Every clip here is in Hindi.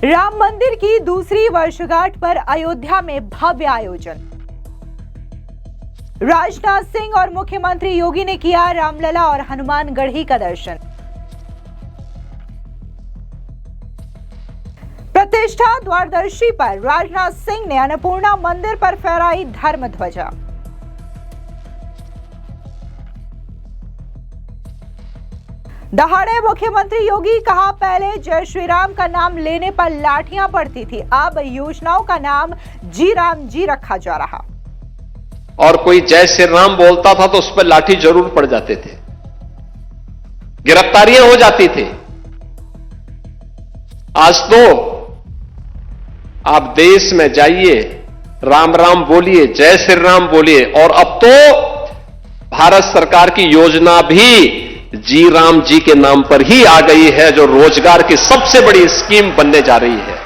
राम मंदिर की दूसरी वर्षगांठ पर अयोध्या में भव्य आयोजन। राजनाथ सिंह और मुख्यमंत्री योगी ने किया रामलला और हनुमानगढ़ी का दर्शन। प्रतिष्ठा द्वादशी पर राजनाथ सिंह ने अन्नपूर्णा मंदिर पर फहराई धर्म ध्वजा। दहाड़े मुख्यमंत्री योगी कहा, पहले जय श्री राम का नाम लेने पर लाठियां पड़ती थी, अब योजनाओं का नाम जी राम जी रखा जा रहा। और कोई जय श्री राम बोलता था तो उस पर लाठी जरूर पड़ जाते थे, गिरफ्तारियां हो जाती थी। आज तो आप देश में जाइए, राम राम बोलिए, जय श्री राम बोलिए, और अब तो भारत सरकार की योजना भी जी राम जी के नाम पर ही आ गई है, जो रोजगार की सबसे बड़ी स्कीम बनने जा रही है।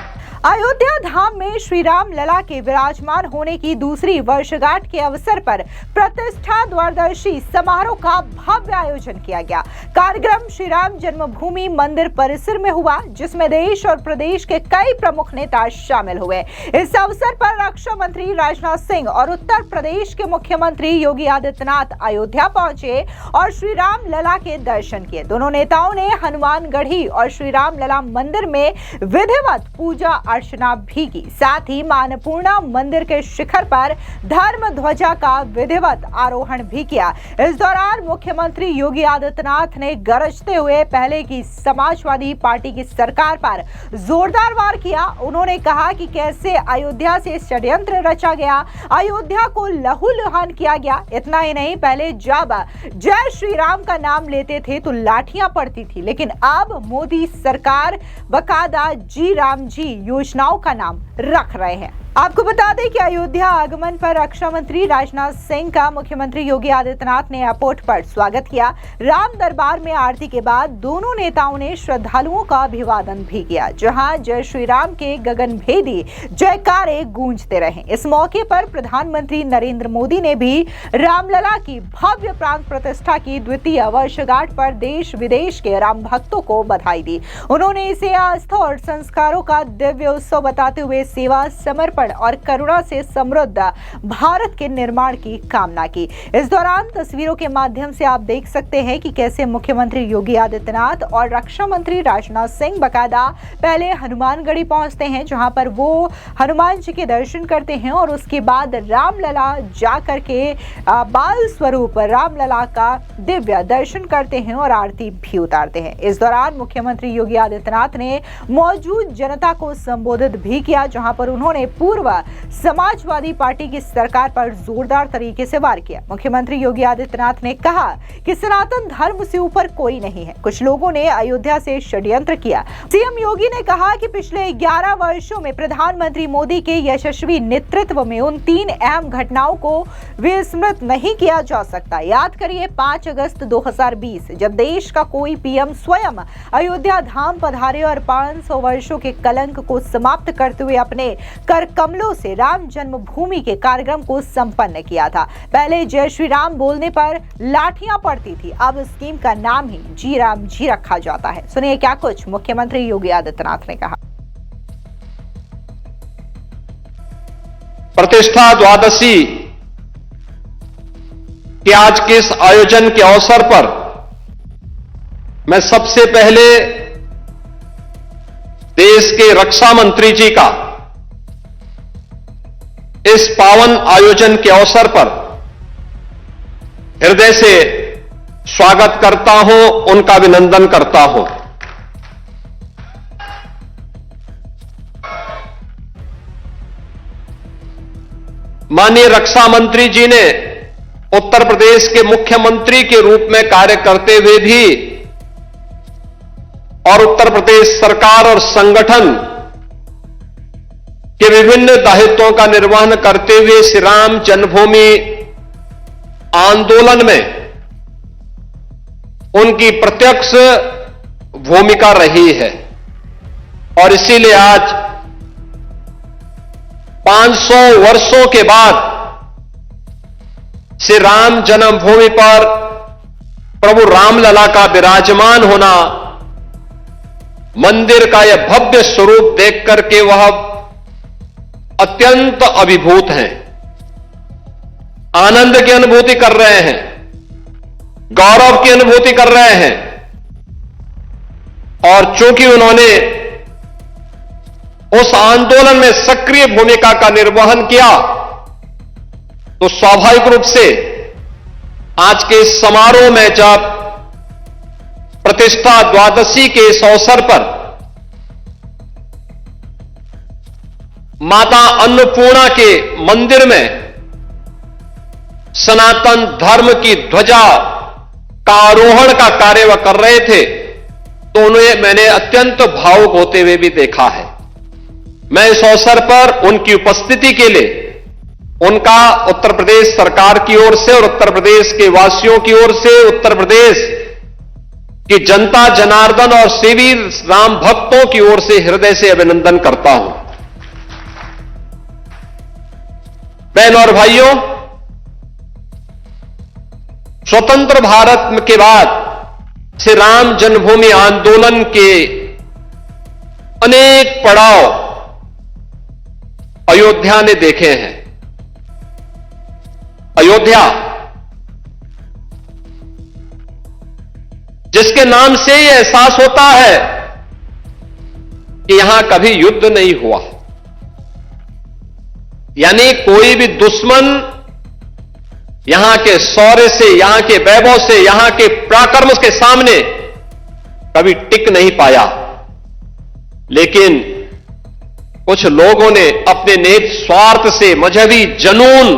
अयोध्या धाम में श्री राम लला के विराजमान होने की दूसरी वर्षगांठ के अवसर पर प्रतिष्ठा द्वादशी समारोह का भव्य आयोजन किया गया। कार्यक्रम श्री राम जन्मभूमि मंदिर परिसर में हुआ, जिसमें देश और प्रदेश के कई प्रमुख नेता शामिल हुए। इस अवसर पर रक्षा मंत्री राजनाथ सिंह और उत्तर प्रदेश के मुख्यमंत्री योगी आदित्यनाथ अयोध्या पहुंचे और श्री राम लला के दर्शन किए। दोनों नेताओं ने हनुमानगढ़ी और श्री राम लला मंदिर में विधिवत पूजा अर्चना भी की। साथ ही मां अन्नपूर्णा मंदिर के शिखर पर धर्म ध्वजा का विधिवत आरोहण भी किया। इस दौरान मुख्यमंत्री योगी आदित्यनाथ ने गरजते हुए पहले की समाजवादी पार्टी की सरकार पर जोरदार वार किया। उन्होंने कहा कि कैसे अयोध्या से षड्यंत्र रचा गया, अयोध्या को लहूलुहान किया गया। इतना ही नहीं, पहले जब जय श्री राम का नाम लेते थे तो लाठियां पड़ती थी, लेकिन अब मोदी सरकार बकायदा जी राम जी योजनाओं का नाम रख रहे हैं। आपको बता दें कि अयोध्या आगमन पर रक्षा मंत्री राजनाथ सिंह का मुख्यमंत्री योगी आदित्यनाथ ने एयरपोर्ट पर स्वागत किया। राम दरबार में आरती के बाद दोनों नेताओं ने श्रद्धालुओं का अभिवादन भी किया, जहां जय श्री राम के गगनभेदी जयकारे गूंजते रहे। इस मौके पर प्रधानमंत्री नरेंद्र मोदी ने भी रामलला की भव्य प्राण प्रतिष्ठा की द्वितीय वर्षगांठ पर देश विदेश के राम भक्तों को बधाई दी। उन्होंने इसे आस्था और संस्कारों का दिव्य उत्सव बताते हुए सेवा, समर्पण और करुणा से समृद्ध भारत के निर्माण की कामना की। इस दौरान तस्वीरों के माध्यम से आप देख सकते हैं कि कैसे मुख्यमंत्री योगी आदित्यनाथ और रक्षा मंत्री राजनाथ सिंह बकायदा पहले हनुमानगढ़ी पहुंचते हैं, जहां पर वो हनुमान जी के दर्शन करते हैं और उसके बाद रामलला जा करके बाल स्वरूप रामलला का दिव्य दर्शन करते हैं और आरती भी उतारते हैं। इस दौरान मुख्यमंत्री योगी आदित्यनाथ ने मौजूद जनता को संबोधित भी किया, जहां पर उन्होंने पूर्व समाजवादी पार्टी की सरकार पर जोरदार तरीके से वार किया। मुख्यमंत्री योगी आदित्यनाथ ने कहा कि सनातन धर्म से ऊपर कोई नहीं है, कुछ लोगों ने अयोध्या से षड्यंत्र किया। सीएम योगी ने कहा कि पिछले 11 वर्षों में प्रधानमंत्री मोदी के यशस्वी नेतृत्व में उन 3 अहम घटनाओं को विस्मृत नहीं किया जा सकता। याद करिए 5 अगस्त 2020, जब देश का कोई पीएम स्वयं अयोध्या धाम पधारे और 500 वर्षों के कलंक को समाप्त करते हुए अपने कर कमलों से राम जन्मभूमि के कार्यक्रम को संपन्न किया था। पहले जय श्री राम बोलने पर लाठियां पड़ती थी, अब स्कीम का नाम ही जी राम जी रखा जाता है। सुनिए क्या कुछ मुख्यमंत्री योगी आदित्यनाथ ने कहा। प्रतिष्ठा द्वादशी के आज के इस आयोजन के अवसर पर मैं सबसे पहले देश के रक्षा मंत्री जी का इस पावन आयोजन के अवसर पर हृदय से स्वागत करता हूं, उनका अभिनंदन करता हूं। माननीय रक्षा मंत्री जी ने उत्तर प्रदेश के मुख्यमंत्री के रूप में कार्य करते हुए भी और उत्तर प्रदेश सरकार और संगठन के विभिन्न दायित्वों का निर्वहन करते हुए श्री राम जन्मभूमि आंदोलन में उनकी प्रत्यक्ष भूमिका रही है। और इसीलिए आज 500 वर्षों के बाद श्री राम जन्मभूमि पर प्रभु रामलला का विराजमान होना मंदिर का यह भव्य स्वरूप देख करके वह अत्यंत अभिभूत हैं, आनंद की अनुभूति कर रहे हैं, गौरव की अनुभूति कर रहे हैं। और चूंकि उन्होंने उस आंदोलन में सक्रिय भूमिका का निर्वहन किया, तो स्वाभाविक रूप से आज के इस समारोह में जब प्रतिष्ठा द्वादशी के इस अवसर पर माता अन्नपूर्णा के मंदिर में सनातन धर्म की ध्वजा का आरोहण का कार्य वह कर रहे थे, तो उन्हें मैंने अत्यंत भावुक होते हुए भी देखा है। मैं इस अवसर पर उनकी उपस्थिति के लिए उनका उत्तर प्रदेश सरकार की ओर से और उत्तर प्रदेश के वासियों की ओर से, उत्तर प्रदेश की जनता जनार्दन और सेवी राम भक्तों की ओर से हृदय से अभिनंदन करता हूं। बहनों और भाइयों, स्वतंत्र भारत के बाद श्री राम जन्मभूमि आंदोलन के अनेक पड़ाव अयोध्या ने देखे हैं। अयोध्या जिसके नाम से यह एहसास होता है कि यहां कभी युद्ध नहीं हुआ, यानी कोई भी दुश्मन यहां के शौर्य से, यहां के वैभव से, यहां के पराक्रम के सामने कभी टिक नहीं पाया। लेकिन कुछ लोगों ने अपने निहित स्वार्थ से, मजहबी जनून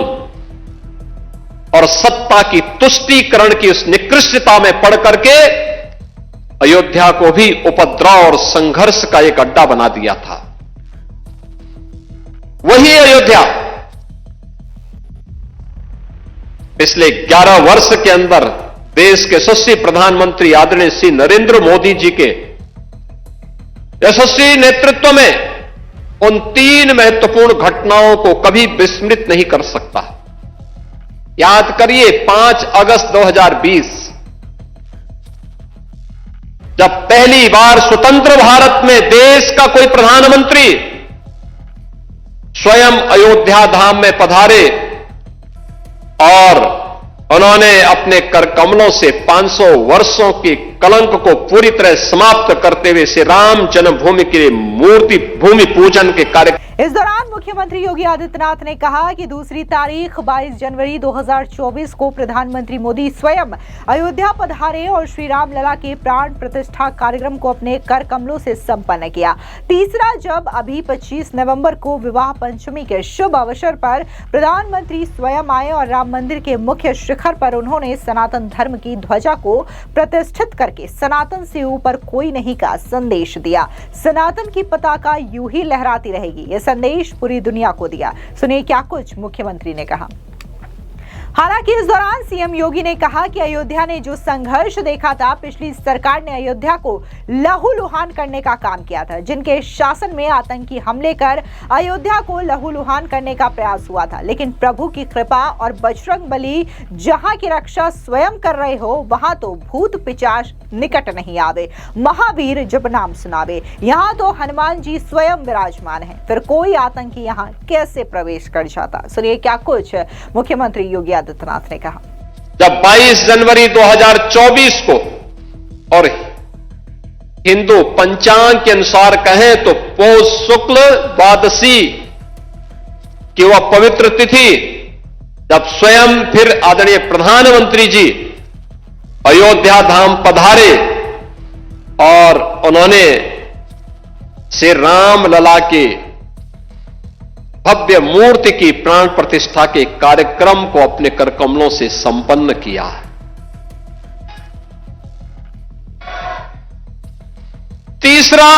और सत्ता की तुष्टीकरण की उस निकृष्टता में पड़ करके अयोध्या को भी उपद्रव और संघर्ष का एक अड्डा बना दिया था। वही अयोध्या पिछले 11 वर्ष के अंदर देश के यशस्वी प्रधानमंत्री आदरणीय श्री नरेंद्र मोदी जी के यशस्वी नेतृत्व में उन 3 महत्वपूर्ण घटनाओं को कभी विस्मृत नहीं कर सकता। याद करिए 5 अगस्त 2020, जब पहली बार स्वतंत्र भारत में देश का कोई प्रधानमंत्री स्वयं अयोध्या धाम में पधारे और उन्होंने अपने करकमलों से 500 वर्षों के कलंक को पूरी तरह समाप्त करते हुए श्री राम जन्मभूमि के मूर्ति भूमि पूजन के कार्य। इस दौरान मुख्यमंत्री योगी आदित्यनाथ ने कहा कि दूसरी तारीख 22 जनवरी 2024 को प्रधानमंत्री मोदी स्वयं अयोध्या पधारे और श्री राम लला के प्राण प्रतिष्ठा कार्यक्रम को अपने कर कमलों से संपन्न किया। तीसरा, जब अभी 25 नवंबर को विवाह पंचमी के शुभ अवसर पर प्रधानमंत्री स्वयं आए और राम मंदिर के मुख्य शिखर पर उन्होंने सनातन धर्म की ध्वजा को प्रतिष्ठित करके सनातन से ऊपर कोई नहीं का संदेश दिया। सनातन की पताका यूं ही लहराती रहेगी, यह संदेश पूरी दुनिया को दिया। सुनिए क्या कुछ मुख्यमंत्री ने कहा। हालांकि इस दौरान सीएम योगी ने कहा कि अयोध्या ने जो संघर्ष देखा था, पिछली सरकार ने अयोध्या को लहूलुहान करने का काम किया था, जिनके शासन में आतंकी हमले कर अयोध्या को लहूलुहान करने का प्रयास हुआ था। लेकिन प्रभु की कृपा और बजरंग बली जहां की रक्षा स्वयं कर रहे हो, वहां तो भूत पिशाच निकट नहीं आवे, महावीर जब नाम सुनावे। यहाँ तो हनुमान जी स्वयं विराजमान है, फिर कोई आतंकी यहाँ कैसे प्रवेश कर जाता। सुनिए क्या कुछ मुख्यमंत्री योगी आदित्यनाथ ने कहा। जब 22 जनवरी 2024 को और हिंदू पंचांग के अनुसार कहें तो पौष शुक्ल द्वादशी की वह पवित्र तिथि, जब स्वयं फिर आदरणीय प्रधानमंत्री जी अयोध्या धाम पधारे और उन्होंने श्री राम लला के भव्य मूर्ति की प्राण प्रतिष्ठा के कार्यक्रम को अपने करकमलों से संपन्न किया है। तीसरा,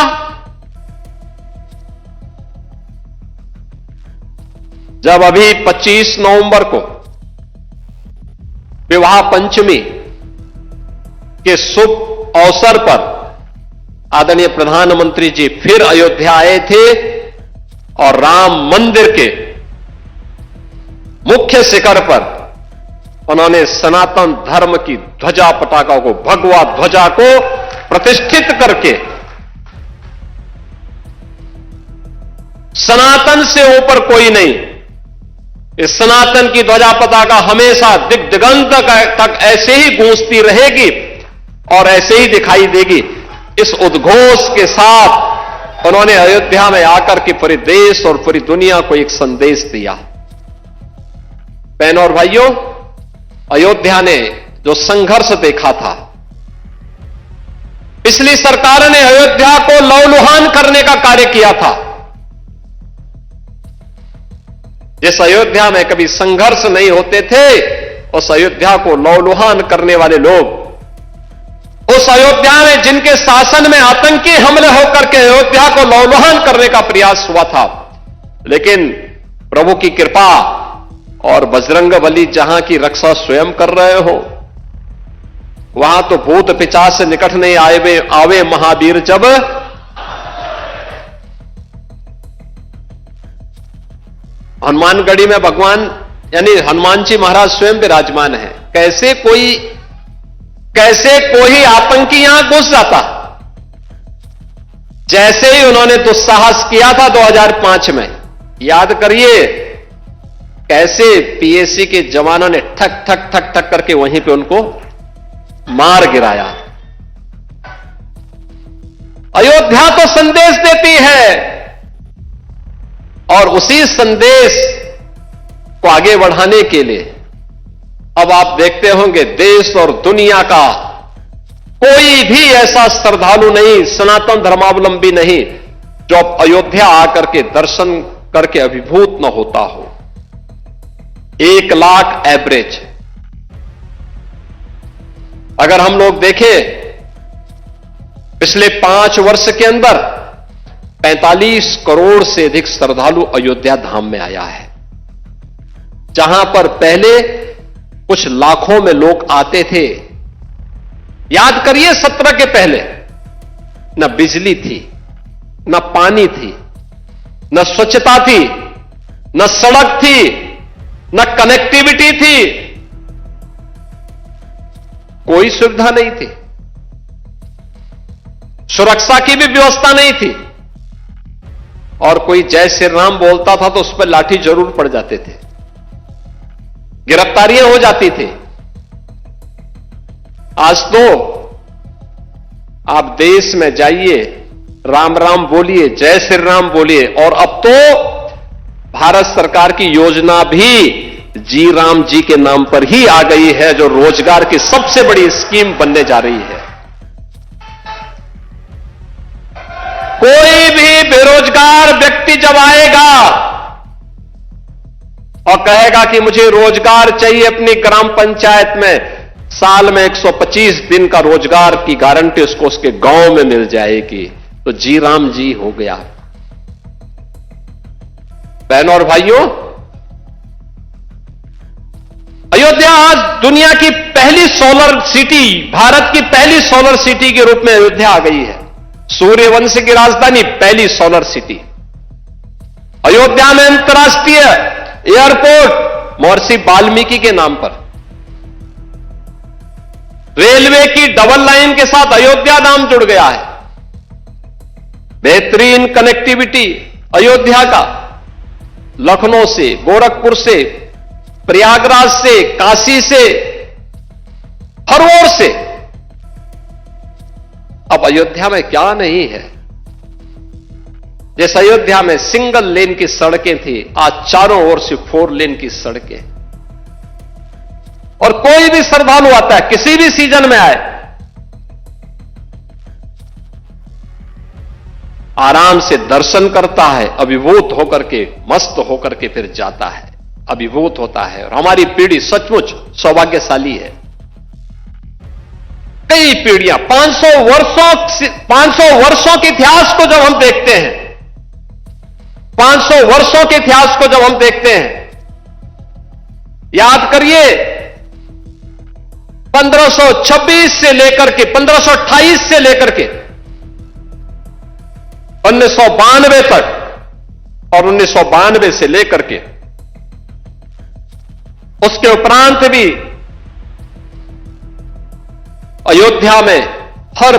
जब अभी 25 नवंबर को विवाह पंचमी के शुभ अवसर पर आदरणीय प्रधानमंत्री जी फिर अयोध्या आए थे और राम मंदिर के मुख्य शिखर पर उन्होंने सनातन धर्म की ध्वजा पताका को, भगवा ध्वजा को प्रतिष्ठित करके सनातन से ऊपर कोई नहीं। इस सनातन की ध्वजा पताका हमेशा दिग दिगंत तक ऐसे ही गूंजती रहेगी और ऐसे ही दिखाई देगी। इस उद्घोष के साथ उन्होंने अयोध्या में आकर के पूरे देश और पूरी दुनिया को एक संदेश दिया। बहनों और भाइयों, अयोध्या ने जो संघर्ष देखा था, पिछली सरकार ने अयोध्या को लहूलुहान करने का कार्य किया था। जिस अयोध्या में कभी संघर्ष नहीं होते थे, उस अयोध्या को लहूलुहान करने वाले लोग, उस अयोध्या में जिनके शासन में आतंकी हमले होकर के अयोध्या को लहूलुहान करने का प्रयास हुआ था, लेकिन प्रभु की कृपा और बजरंगबली जहां की रक्षा स्वयं कर रहे हो, वहां तो भूत पिशाच से निकट नहीं आवे महावीर जब। हनुमानगढ़ी में भगवान यानी हनुमान जी महाराज स्वयं विराजमान है। कैसे कोई आतंकी यहां घुस जाता, जैसे ही उन्होंने दुस्साहस किया था 2005 में, याद करिए कैसे पीएसी के जवानों ने ठक ठक ठक ठक करके वहीं पे उनको मार गिराया। अयोध्या तो संदेश देती है और उसी संदेश को आगे बढ़ाने के लिए अब आप देखते होंगे देश और दुनिया का कोई भी ऐसा श्रद्धालु नहीं, सनातन धर्मावलंबी नहीं, जो अब अयोध्या आकर के दर्शन करके अभिभूत न होता हो। 1 लाख एवरेज अगर हम लोग देखें, पिछले 5 वर्ष के अंदर 45 करोड़ से अधिक श्रद्धालु अयोध्या धाम में आया है। जहां पर पहले कुछ लाखों में लोग आते थे। याद करिए 17 के पहले न बिजली थी, न पानी थी, न स्वच्छता थी, न सड़क थी, न कनेक्टिविटी थी, कोई सुविधा नहीं थी, सुरक्षा की भी व्यवस्था नहीं थी, और कोई जय श्री राम बोलता था तो उस पर लाठी जरूर पड़ जाते थे, गिरफ्तारियां हो जाती थी। आज तो आप देश में जाइए, राम राम बोलिए, जय श्री राम बोलिए, और अब तो भारत सरकार की योजना भी जी राम जी के नाम पर ही आ गई है, जो रोजगार की सबसे बड़ी स्कीम बनने जा रही है। कोई भी बेरोजगार व्यक्ति जब आएगा और कहेगा कि मुझे रोजगार चाहिए अपनी ग्राम पंचायत में, साल में 125 दिन का रोजगार की गारंटी उसको उसके गांव में मिल जाएगी, तो जी राम जी हो गया। बहनों और भाइयों, अयोध्या आज दुनिया की पहली सोलर सिटी, भारत की पहली सोलर सिटी के रूप में अयोध्या आ गई है। सूर्यवंश की राजधानी, पहली सोलर सिटी। अयोध्या में अंतर्राष्ट्रीय एयरपोर्ट महर्षि वाल्मीकि के नाम पर। रेलवे की डबल लाइन के साथ अयोध्या नाम जुड़ गया है। बेहतरीन कनेक्टिविटी अयोध्या का, लखनऊ से, गोरखपुर से, प्रयागराज से, काशी से, हर ओर से। अब अयोध्या में क्या नहीं है। जिस अयोध्या में सिंगल लेन की सड़कें थी, आज चारों ओर से 4 लेन की सड़कें। और कोई भी श्रद्धालु आता है, किसी भी सीजन में आए, आराम से दर्शन करता है, अभिभूत होकर के, मस्त होकर के फिर जाता है, अभिभूत होता है। और हमारी पीढ़ी सचमुच सौभाग्यशाली है। कई पीढ़ियां, 500 वर्षों के इतिहास को जब हम देखते हैं, 500 वर्षों के इतिहास को जब हम देखते हैं, याद करिए 1526 से लेकर के 1528 से लेकर के 1992 तक, और 1992 से लेकर के उसके उपरांत भी अयोध्या में हर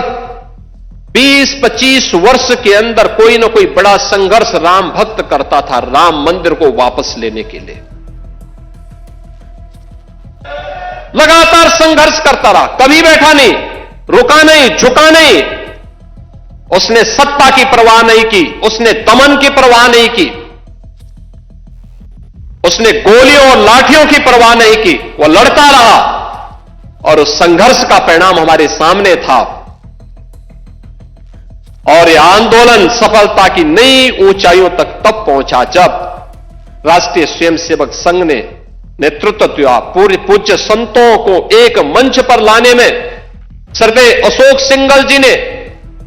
20-25 वर्ष के अंदर कोई ना कोई बड़ा संघर्ष राम भक्त करता था राम मंदिर को वापस लेने के लिए। लगातार संघर्ष करता रहा, कभी बैठा नहीं, रुका नहीं, झुका नहीं। उसने सत्ता की परवाह नहीं की, उसने दमन की परवाह नहीं की, उसने गोलियों और लाठियों की परवाह नहीं की। वह लड़ता रहा और उस संघर्ष का परिणाम हमारे सामने था। और यह आंदोलन सफलता की नई ऊंचाइयों तक तब पहुंचा जब राष्ट्रीय स्वयंसेवक संघ ने नेतृत्व दिया। पूरे पूज्य संतों को एक मंच पर लाने में स्वर्गीय अशोक सिंघल जी ने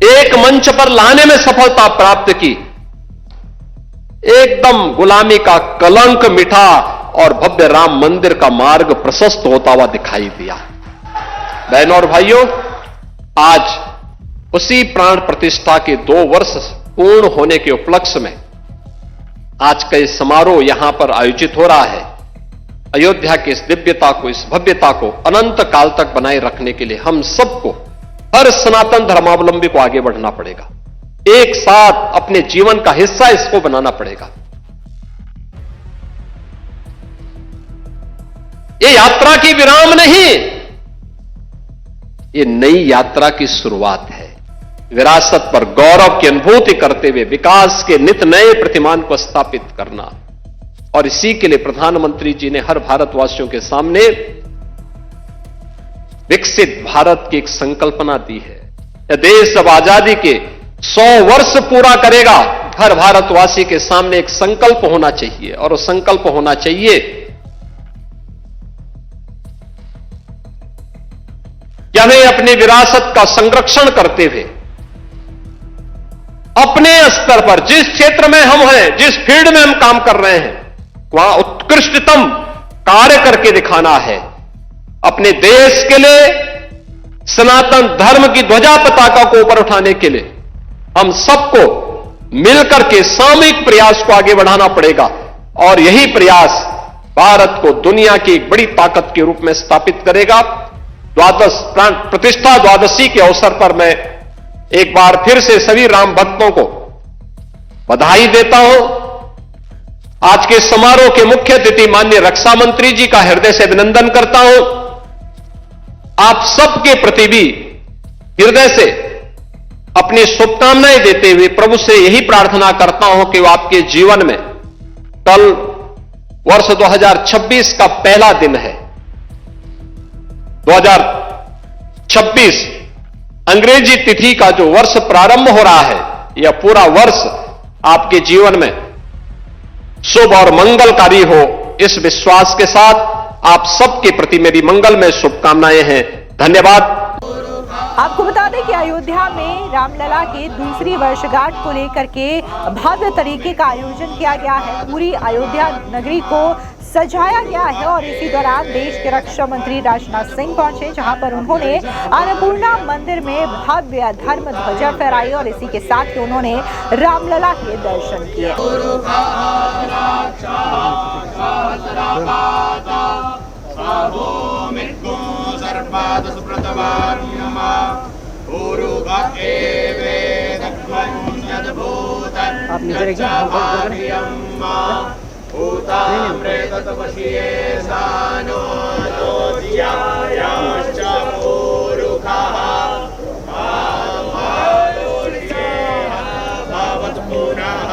एक मंच पर लाने में सफलता प्राप्त की। एकदम गुलामी का कलंक मिटा और भव्य राम मंदिर का मार्ग प्रशस्त होता हुआ दिखाई दिया। बहनों और भाइयों, आज उसी प्राण प्रतिष्ठा के 2 वर्ष पूर्ण होने के उपलक्ष्य में आज का यह समारोह यहां पर आयोजित हो रहा है। अयोध्या की इस दिव्यता को, इस भव्यता को अनंत काल तक बनाए रखने के लिए हम सबको, हर सनातन धर्मावलंबी को आगे बढ़ना पड़ेगा। एक साथ अपने जीवन का हिस्सा इसको बनाना पड़ेगा। ये यात्रा की विराम नहीं, ये नई यात्रा की शुरुआत है। विरासत पर गौरव की अनुभूति करते हुए विकास के नित नए प्रतिमान को स्थापित करना, और इसी के लिए प्रधानमंत्री जी ने हर भारतवासियों के सामने विकसित भारत की एक संकल्पना दी है। यह देश जब आजादी के 100 वर्ष पूरा करेगा, हर भारतवासी के सामने एक संकल्प होना चाहिए, और वो संकल्प होना चाहिए कि हमें अपनी विरासत का संरक्षण करते हुए अपने स्तर पर जिस क्षेत्र में हम हैं, जिस फील्ड में हम काम कर रहे हैं, वहां उत्कृष्टतम कार्य करके दिखाना है। अपने देश के लिए, सनातन धर्म की ध्वजा पताका को ऊपर उठाने के लिए हम सबको मिलकर के सामूहिक प्रयास को आगे बढ़ाना पड़ेगा, और यही प्रयास भारत को दुनिया की एक बड़ी ताकत के रूप में स्थापित करेगा। प्राण प्रतिष्ठा द्वादशी के अवसर पर मैं एक बार फिर से सभी राम भक्तों को बधाई देता हूं। आज के समारोह के मुख्य अतिथि माननीय रक्षा मंत्री जी का हृदय से अभिनंदन करता हूं। आप सबके प्रति भी हृदय से अपनी शुभकामनाएं देते हुए प्रभु से यही प्रार्थना करता हूं कि वो आपके जीवन में, कल वर्ष 2026 का पहला दिन है। 2026 अंग्रेजी तिथि का जो वर्ष प्रारंभ हो रहा है, यह पूरा वर्ष आपके जीवन में शुभ और मंगलकारी हो, इस विश्वास के साथ आप सबके प्रति मेरी मंगलमय शुभकामनाएं हैं। धन्यवाद। आपको बता दें कि अयोध्या में रामलला के दूसरी वर्षगांठ को लेकर के भव्य तरीके का आयोजन किया गया है। पूरी अयोध्या नगरी को सजाया गया है, और इसी दौरान देश के रक्षा मंत्री राजनाथ सिंह पहुंचे, जहां पर उन्होंने अन्नपूर्णा मंदिर में भव्य धर्म ध्वजा फहराई, और इसी के साथ ही उन्होंने रामलला के दर्शन किए। आप नीचे रखिए। भवत् पुनः